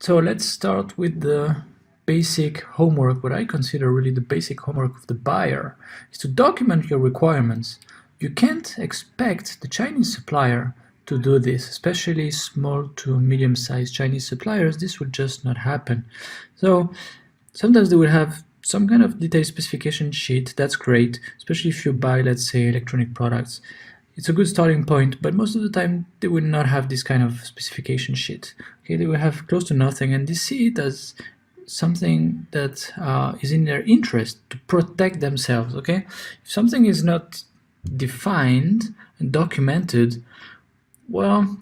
So let's start with the basic homework. What I consider really the basic homework of the buyer is to document your requirements. You can't expect the Chinese supplier to do this, especially small to medium-sized Chinese suppliers. This will just not happen. So sometimes they will have some kind of detailed specification sheet. That's great, especially if you buy, let's say, electronic products. It's a good starting point, but most of the time they will not have this kind of specification sheet. Okay, they will have close to nothing, and they see it as something that is in their interest to protect themselves. Okay, if something is not defined and documented, well,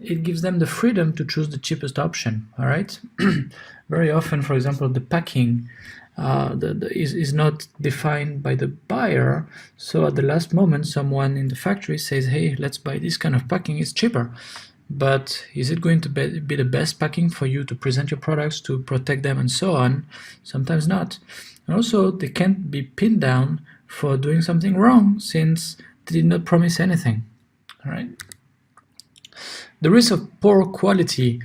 it gives them the freedom to choose the cheapest option. All right. Very often, for example, the packing is not defined by the buyer, so at the last moment someone in the factory says, hey, let's buy this kind of packing, it's cheaper. But is it going to be the best packing for you to present your products, to protect them, and so on? Sometimes not. And also, they can't be pinned down for doing something wrong, since they did not promise anything. All right. The risk of poor quality.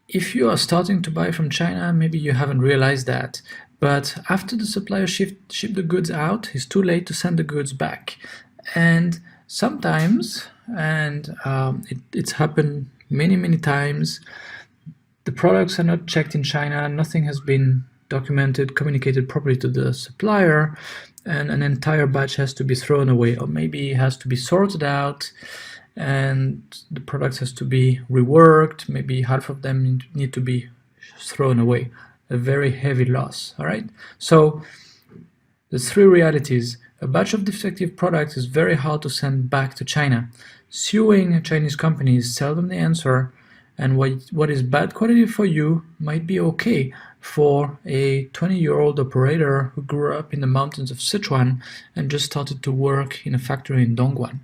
If you are starting to buy from China, maybe you haven't realized that, but after the supplier ship the goods out, it's too late to send the goods back. And sometimes, and it's happened many times, the products are not checked in China, nothing has been documented, communicated properly to the supplier, and an entire batch has to be thrown away, or maybe it has to be sorted out, and the products has to be reworked. Maybe half of them need to be thrown away. A very heavy loss. All right. So there's three realities. A batch of defective products is very hard to send back to China. Suing a Chinese company is seldom the answer, and what is bad quality for you might be okay for a 20-year-old operator who grew up in the mountains of Sichuan and just started to work in a factory in Dongguan.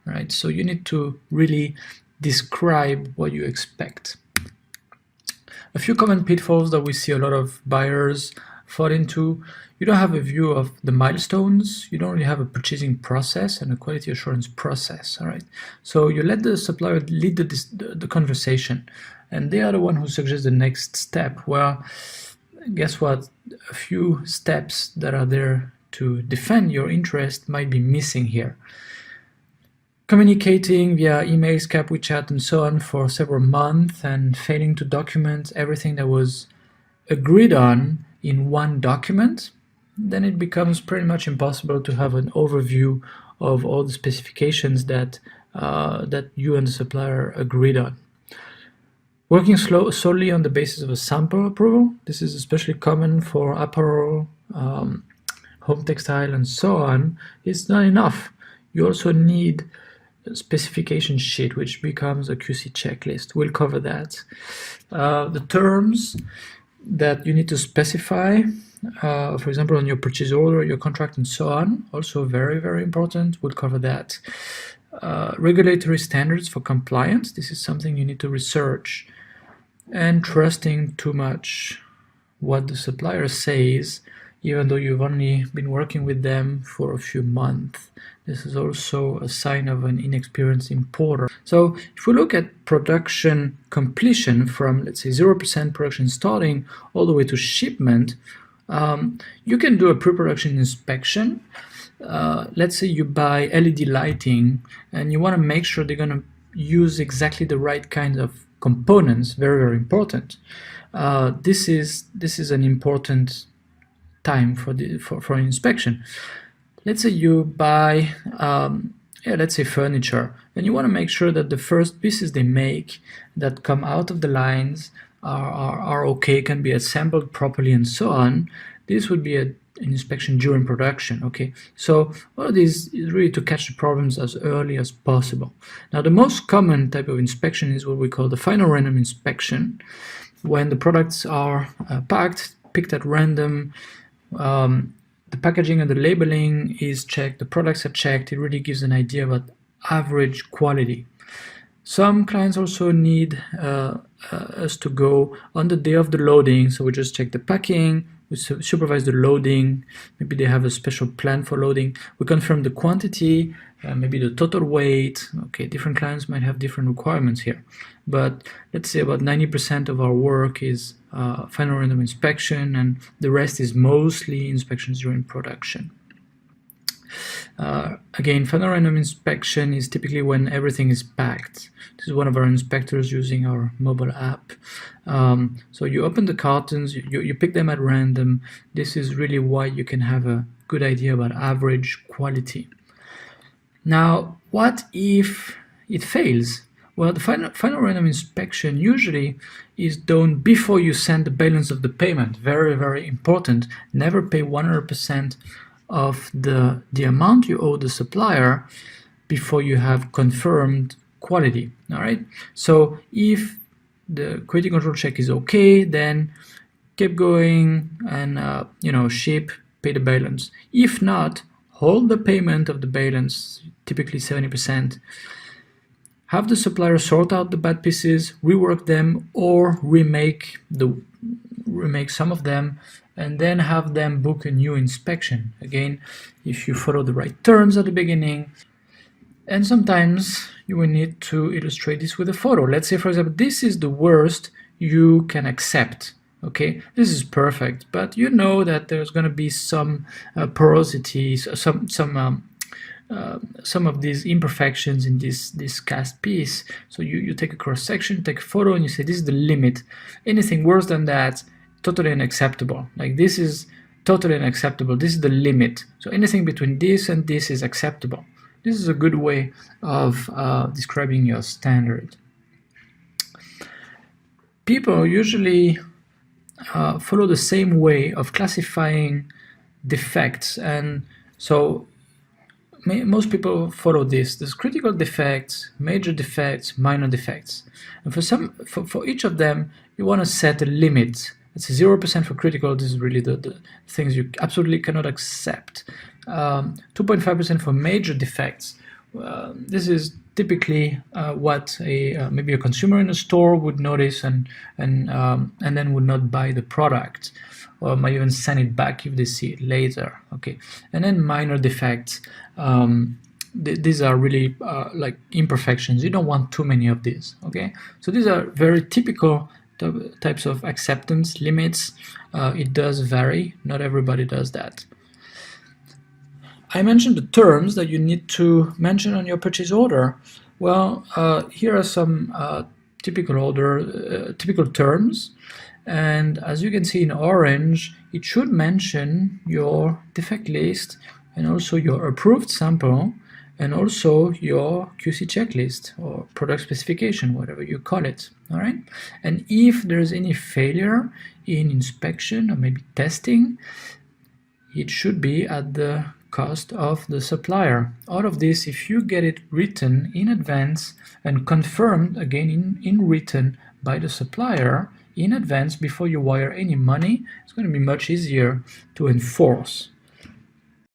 Right, so you need to really describe what you expect. A few common pitfalls that we see a lot of buyers fall into: you don't have a view of the milestones, you don't really have a purchasing process and a quality assurance process. All right, so you let the supplier lead the conversation, and they are the one who suggests the next step. Well, guess what? A few steps that are there to defend your interest might be missing here. Communicating via email, Skype, WeChat, and so on for several months and failing to document everything that was agreed on in one document, then it becomes pretty much impossible to have an overview of all the specifications that you and the supplier agreed on. Working solely on the basis of a sample approval, this is especially common for apparel, home textile, and so on, is not enough. You also need specification sheet, which becomes a QC checklist. We'll cover that. The terms that you need to specify, for example, on your purchase order, your contract, and so on, also very important. We'll cover that. Regulatory standards for compliance. This is something you need to research. And trusting too much what the supplier says, even though you've only been working with them for a few months. This is also a sign of an inexperienced importer. So if we look at production completion from, let's say, 0% production starting all the way to shipment, you can do a pre-production inspection. Let's say you buy LED lighting and you want to make sure they're going to use exactly the right kind of components. Very important. This is an important time for inspection. Let's say you buy, let's say furniture, and you want to make sure that the first pieces they make that come out of the lines are okay, can be assembled properly, and so on. This would be an inspection during production. Okay, so all of this is really to catch the problems as early as possible. Now, the most common type of inspection is what we call the final random inspection, when the products are picked at random. The packaging and the labeling is checked, the products are checked. It really gives an idea about average quality. Some clients also need us to go on the day of the loading, so we just check the packing, we supervise the loading, maybe they have a special plan for loading, we confirm the quantity, maybe the total weight. Okay, different clients might have different requirements here, but let's say about 90% of our work is final random inspection, and the rest is mostly inspections during production. Again, final random inspection is typically when everything is packed. This is one of our inspectors using our mobile app. So you open the cartons, you pick them at random. This is really why you can have a good idea about average quality. Now, what if it fails? Well, the final random inspection usually is done before you send the balance of the payment. Very, very important. Never pay 100% of the amount you owe the supplier before you have confirmed quality. All right. So if the quality control check is okay, then keep going and ship, pay the balance. If not, hold the payment of the balance, typically 70%. Have the supplier sort out the bad pieces, rework them, or remake some of them, and then have them book a new inspection. Again, if you follow the right terms at the beginning. And sometimes you will need to illustrate this with a photo. Let's say, for example, this is the worst you can accept. Okay, this is perfect, but you know that there's going to be some porosity, some of these imperfections in this cast piece. So you take a cross section, take a photo, and you say this is the limit. Anything worse than that, totally unacceptable. Like, this is totally unacceptable. This is the limit. So anything between this and this is acceptable. This is a good way of describing your standard. People usually follow the same way of classifying defects, and so most people follow this. There's critical defects, major defects, minor defects, and for each of them you want to set a limit. It's 0% for critical. This is really the things you absolutely cannot accept. 2.5% for major defects. This is typically what maybe a consumer in a store would notice and then would not buy the product, or might even send it back if they see it later. Okay, and then minor defects. These are really like imperfections. You don't want too many of these. Okay, so these are very typical types of acceptance limits. It does vary. Not everybody does that. I mentioned the terms that you need to mention on your purchase order. Well, here are some typical terms, and as you can see in orange, it should mention your defect list and also your approved sample and also your QC checklist or product specification, whatever you call it. All right, and if there's any failure in inspection or maybe testing, it should be at the cost of the supplier. All of this, if you get it written in advance and confirmed again in written by the supplier in advance before you wire any money, it's going to be much easier to enforce.